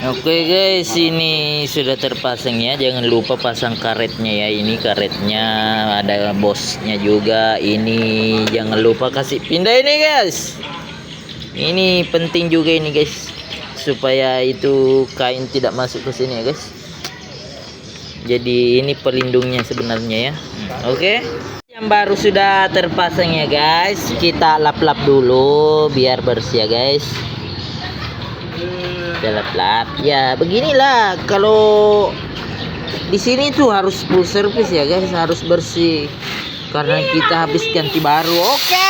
Oke guys, ini sudah terpasang ya. Jangan lupa pasang karetnya ya. Ini karetnya, ada bosnya juga. Ini jangan lupa kasih pindah ini guys. Ini penting juga ini guys, supaya itu kain tidak masuk ke sini ya guys. Jadi ini pelindungnya sebenarnya ya. Oke. Yang baru sudah terpasang ya guys. Kita lap-lap dulu biar bersih ya guys. Lap-lap ya, beginilah kalau di sini tuh harus full service ya guys, harus bersih karena kita habis ganti baru. Oke.